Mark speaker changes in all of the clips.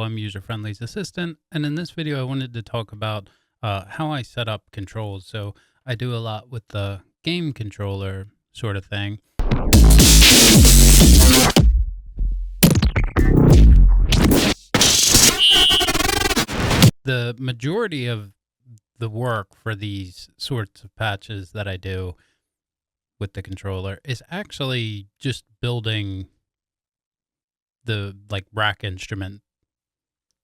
Speaker 1: Hello, I'm User-Friendly's assistant, and in this video I wanted to talk about how I set up controls. So I do a lot with the game controller sort of thing. The majority of the work for these sorts of patches that I do with the controller is actually just building the rack instrument.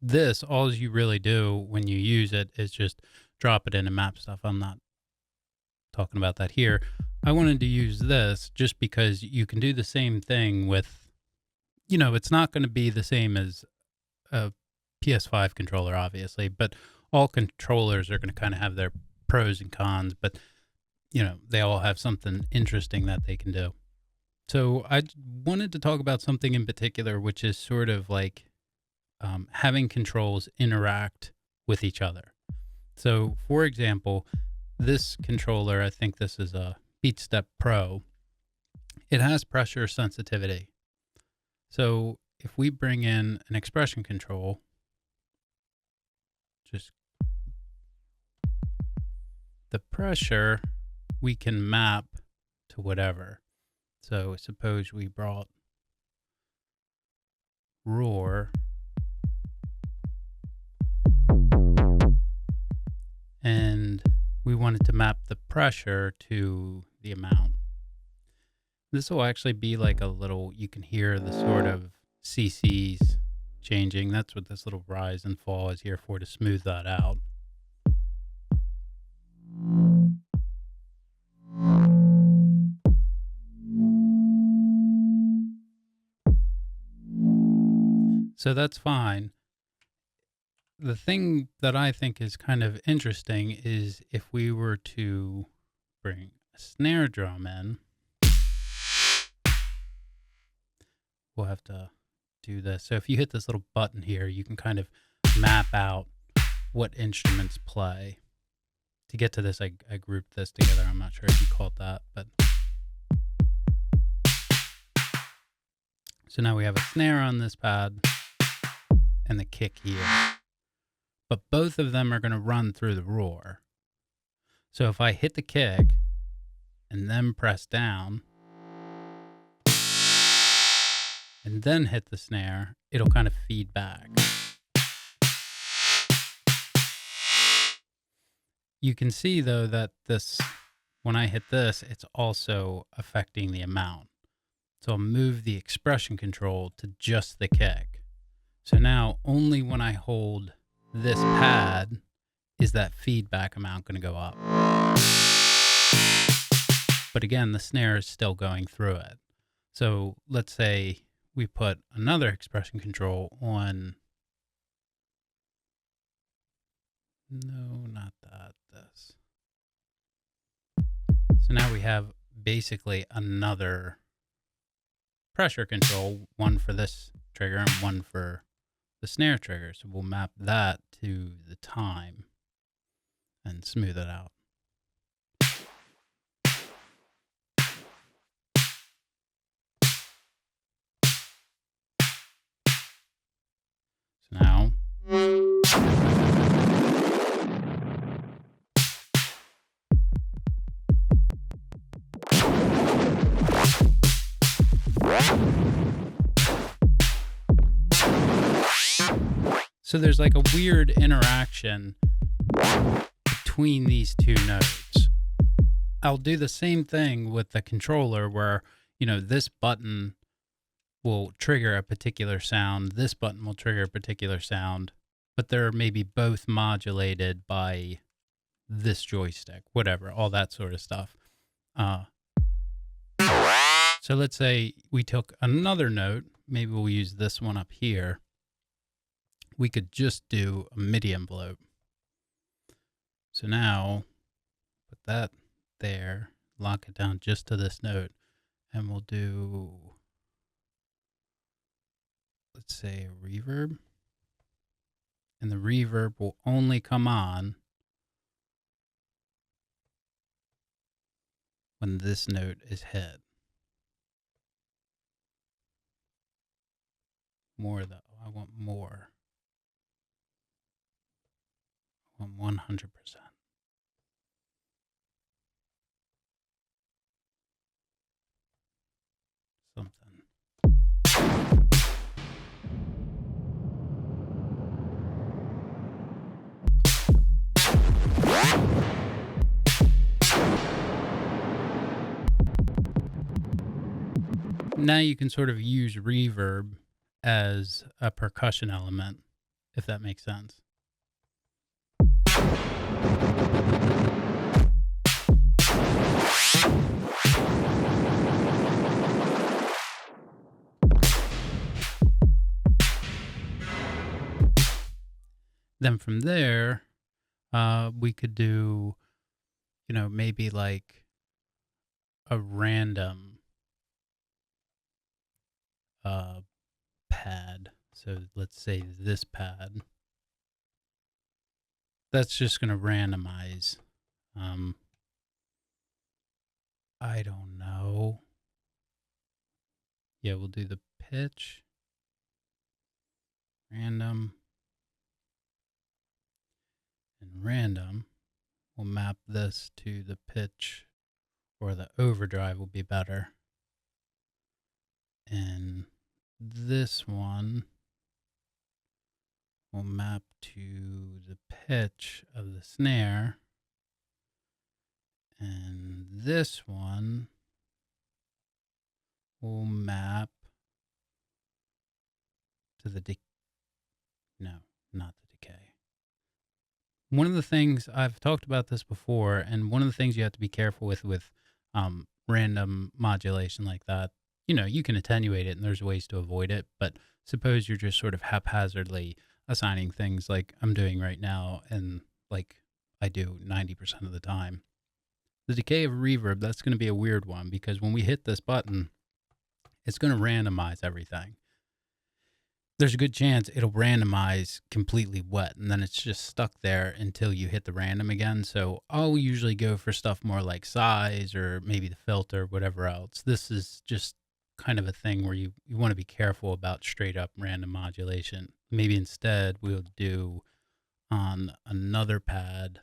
Speaker 1: This, all you really do when you use it is just drop it in and map stuff. I'm not talking about that here. I wanted to use this just because you can do the same thing with, it's not going to be the same as a PS5 controller, obviously, but all controllers are going to kind of have their pros and cons, but, they all have something interesting that they can do. So I wanted to talk about something in particular, which is sort of like having controls interact with each other. So, for example, this controller, I think this is a BeatStep Pro, it has pressure sensitivity. So if we bring in an expression control, just the pressure we can map to whatever. So suppose we brought roar and we wanted to map the pressure to the amount. This will actually be like a little, you can hear the sort of CCs changing. That's what this little rise and fall is here for, to smooth that out. So that's fine. The thing that I think is kind of interesting is if we were to bring a snare drum in, we'll have to do this. So if you hit this little button here, you can kind of map out what instruments play. To get to this, I grouped this together. I'm not sure if you called that, but. So now we have a snare on this pad and the kick here. But both of them are going to run through the roar. So if I hit the kick and then press down and then hit the snare, it'll kind of feed back. You can see though that this, when I hit this, it's also affecting the amount. So I'll move the expression control to just the kick. So now only when I hold this pad is that feedback amount going to go up. But again, the snare is still going through it. So let's say we put another expression control on. No, not that. This. So now we have basically another pressure control, one for this trigger and one for the snare trigger. So we'll map that to the time and smooth it out. So now so there's like a weird interaction between these two nodes. I'll do the same thing with the controller where, this button will trigger a particular sound, this button will trigger a particular sound, but they're maybe both modulated by this joystick, whatever, all that sort of stuff. So let's say we took another note, maybe we'll use this one up here. We could just do a MIDI envelope. So now, put that there, lock it down just to this note, and we'll do, let's say, a reverb. And the reverb will only come on when this note is hit. More though, I want more. 100%. Something. Now you can sort of use reverb as a percussion element, if that makes sense. Then from there, we could do, maybe like a random pad. So let's say this pad. That's just going to randomize. I don't know. Yeah, we'll do the pitch. Random. And random. We'll map this to the pitch, or the overdrive will be better. And this one will map to the pitch of the snare. And this one will map to the no, not the decay. One of the things, I've talked about this before, and one of the things you have to be careful with random modulation like that, you can attenuate it and there's ways to avoid it, but suppose you're just sort of haphazardly assigning things like I'm doing right now, and like I do 90% of the time. The decay of reverb, that's going to be a weird one, because when we hit this button, it's going to randomize everything. There's a good chance it'll randomize completely wet, and then it's just stuck there until you hit the random again. So I'll usually go for stuff more like size or maybe the filter, whatever else. This is just kind of a thing where you want to be careful about straight up random modulation. Maybe instead we'll do on another pad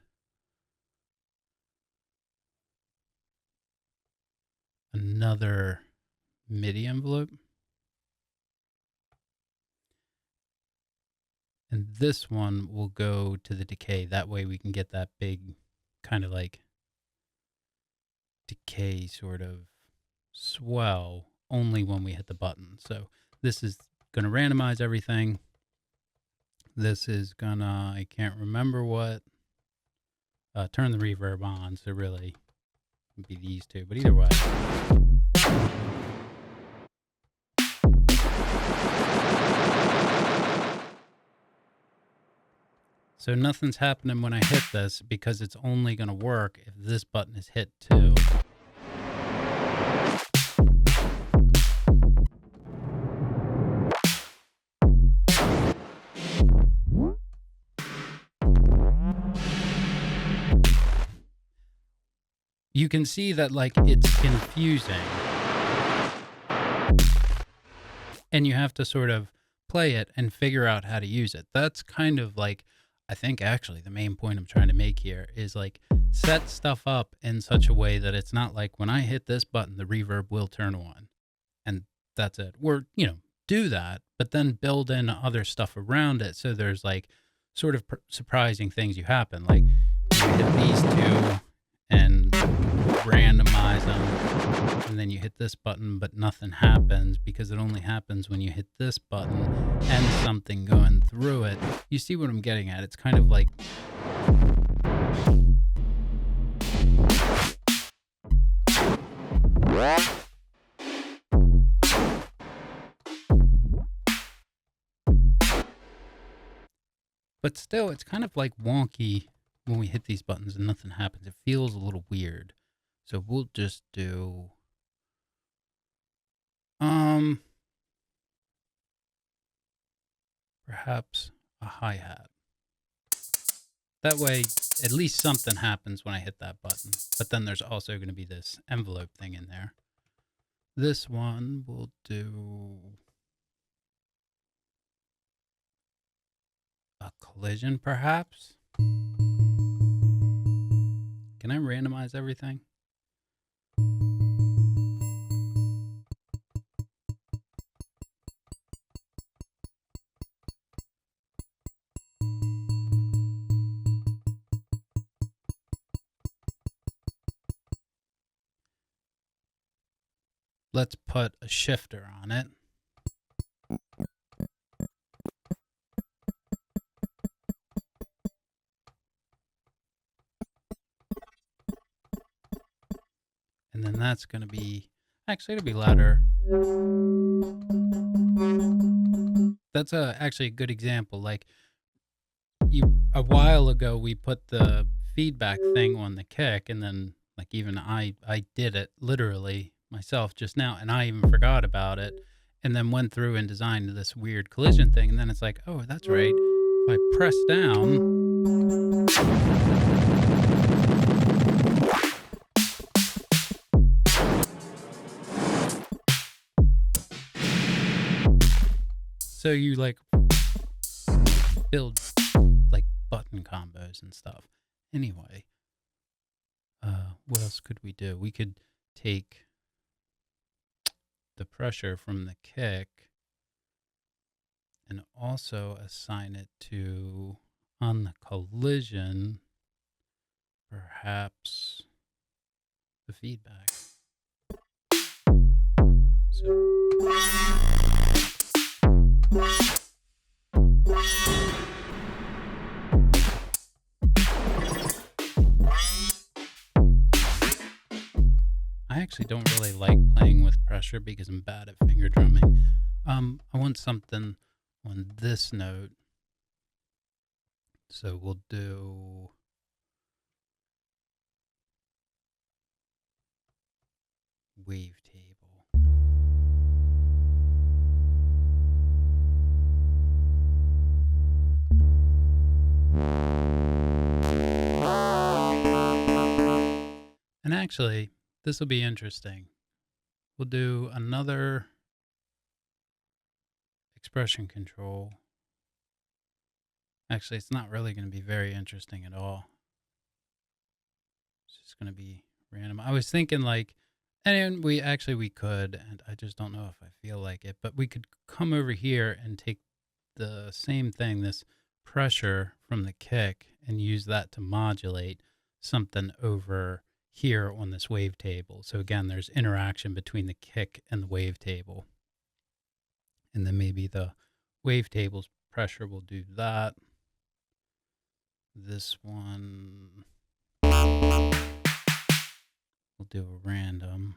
Speaker 1: another MIDI envelope. And this one will go to the decay. That way we can get that big kind of like decay sort of swell only when we hit the button. So this is going to randomize everything. This is gonna, I can't remember what, turn the reverb on. So really it'd be these two, but either way. So nothing's happening when I hit this, because it's only going to work if this button is hit too. You can see that like it's confusing. And you have to sort of play it and figure out how to use it. That's kind of like, I think actually the main point I'm trying to make here is like set stuff up in such a way that it's not like when I hit this button, the reverb will turn on and that's it. Or, do that, but then build in other stuff around it. So there's like sort of surprising things you happen. Like you hit these two and randomize them, and then you hit this button, but nothing happens because it only happens when you hit this button and something going through it. You see what I'm getting at? It's kind of like but still it's kind of like wonky when we hit these buttons and nothing happens. It feels a little weird. So we'll just do perhaps a hi-hat. That way at least something happens when I hit that button. But then there's also going to be this envelope thing in there. This one we'll do a collision perhaps. Can I randomize everything? Let's put a shifter on it. And then that's going to be, actually it'll be louder. That's actually a good example. Like a while ago, we put the feedback thing on the kick, and then like even I did it literally myself just now, and I even forgot about it, and then went through and designed this weird collision thing, and then it's like, oh, that's right. If I press down, so you like build like button combos and stuff. Anyway, what else could we do? We could take the pressure from the kick and also assign it to, on the collision, perhaps the feedback. So I actually don't really like playing with pressure because I'm bad at finger drumming. I want something on this note. So we'll do wavetable. And actually, this will be interesting. We'll do another expression control. Actually, it's not really going to be very interesting at all. It's just going to be random. I was thinking like, and we could, and I just don't know if I feel like it, but we could come over here and take the same thing, this pressure from the kick, and use that to modulate something over here on this wavetable. So again, there's interaction between the kick and the wavetable. And then maybe the wavetable's pressure will do that. This one, we'll do a random.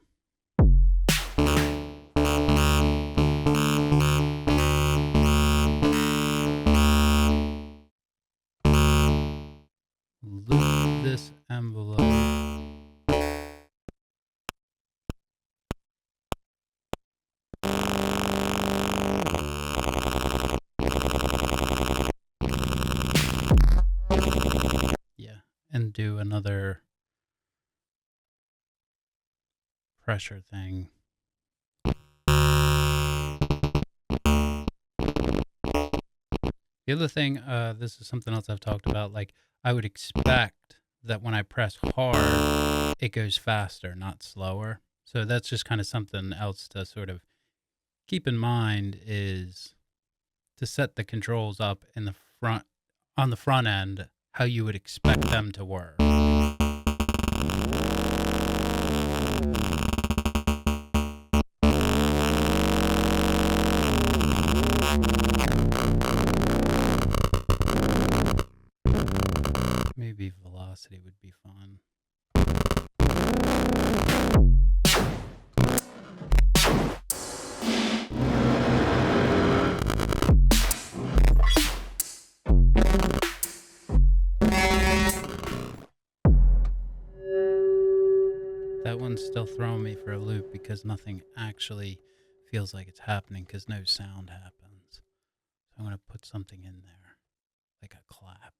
Speaker 1: Loop this envelope. Yeah, and do another pressure thing. The other thing, this is something else I've talked about, like I would expect that when I press hard, it goes faster, not slower. So that's just kind of something else to sort of keep in mind, is to set the controls up in the front, on the front end, how you would expect them to work. Maybe velocity would be fun. That one's still throwing me for a loop because nothing actually feels like it's happening because no sound happens. So I'm going to put something in there, like a clap.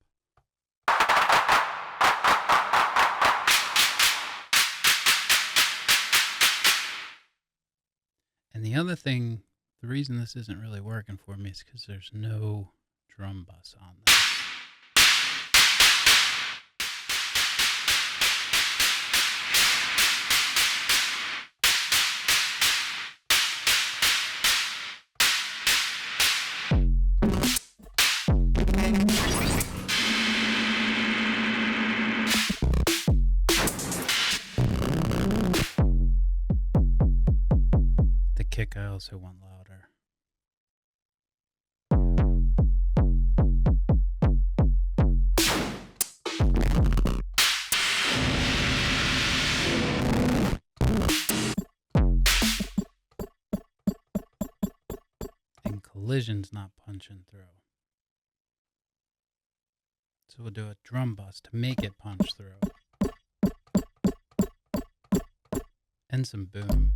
Speaker 1: And the other thing, the reason this isn't really working for me is because there's no drum bus on this. The kick I also want louder. And collision's not punching through. So we'll do a drum bus to make it punch through. And some boom.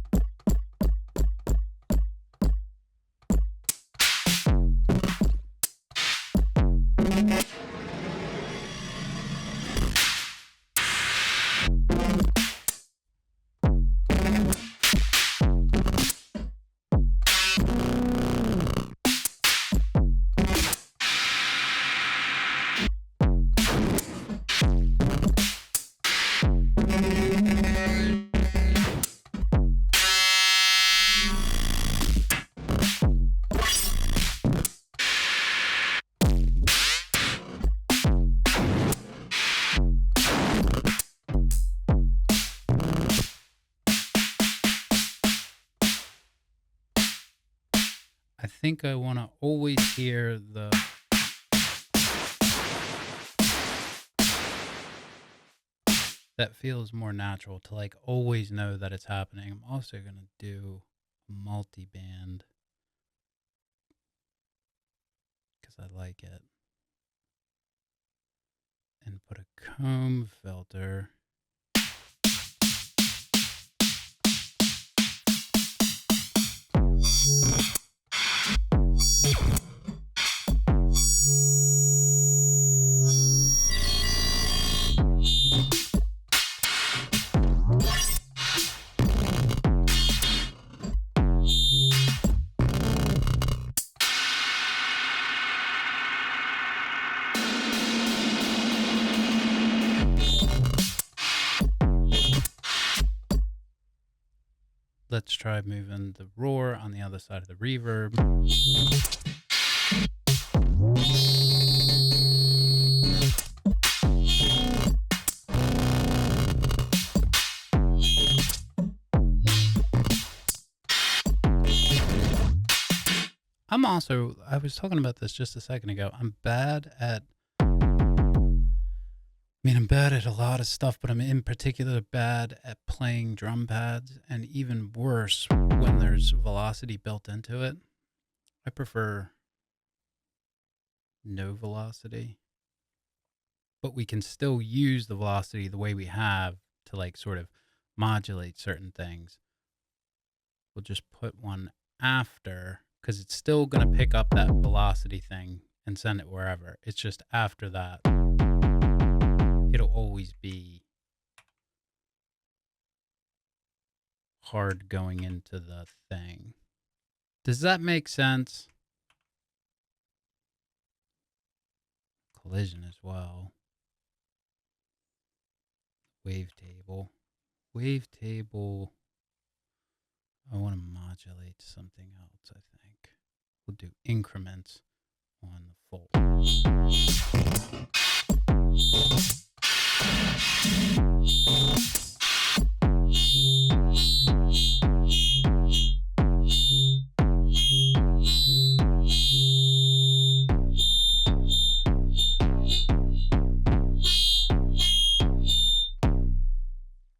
Speaker 1: I think I want to always hear the that feels more natural to like always know that it's happening. I'm also going to do a multi-band because I like it. And put a comb filter. Let's try moving the roar on the other side of the reverb. I was talking about this just a second ago. I'm bad at a lot of stuff, but I'm in particular bad at playing drum pads, and even worse when there's velocity built into it. I prefer no velocity, but we can still use the velocity the way we have to like sort of modulate certain things. We'll just put one after, because it's still going to pick up that velocity thing and send it wherever. It's just after that, it'll always be hard going into the thing. Does that make sense? Collision as well. Wavetable. Wavetable. I want to modulate something else, I think. We'll do increments on the full.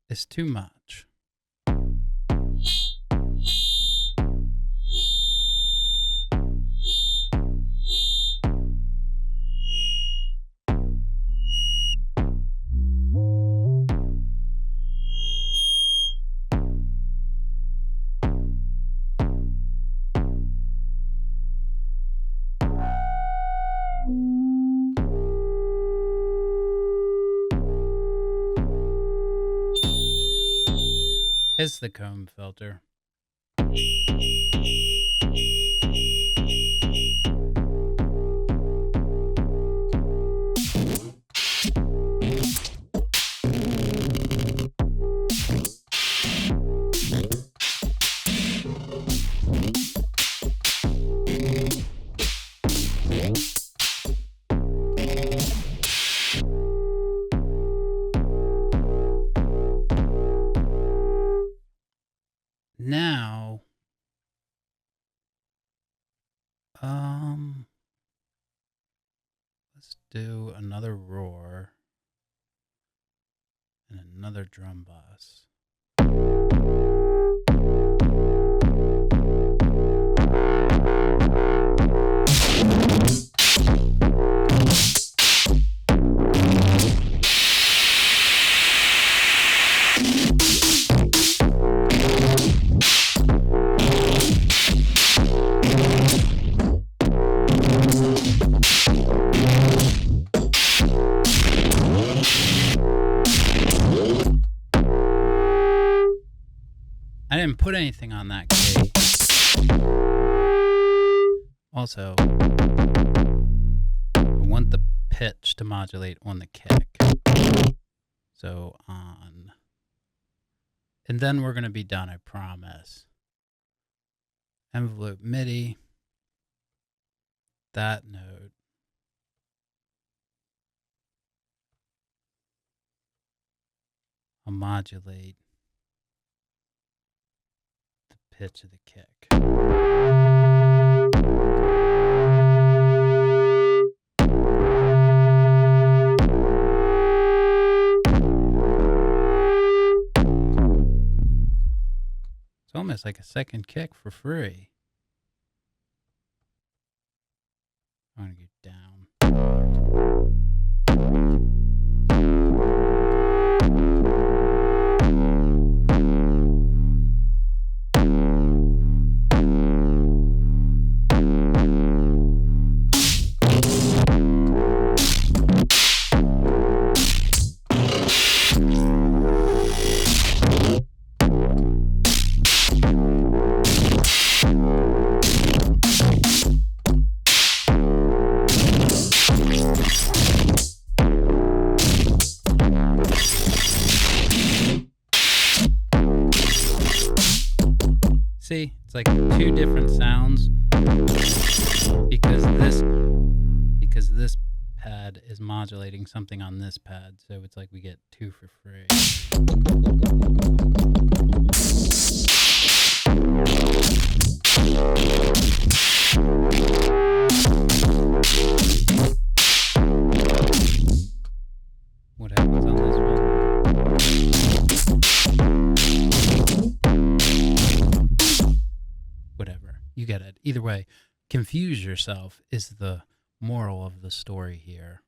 Speaker 1: It's too much. It's the comb filter. Let's do another roar and another drum bus. I didn't put anything on that key. Also, I want the pitch to modulate on the kick. So on. And then we're going to be done, I promise. Envelope MIDI. That note. I'll modulate pitch of the kick. It's almost like a second kick for free. I'm going to get down. See, it's like two different sounds because this pad is modulating something on this pad, so it's like we get two for free. What happens on this one? Whatever. You get it. Either way, confuse yourself is the moral of the story here.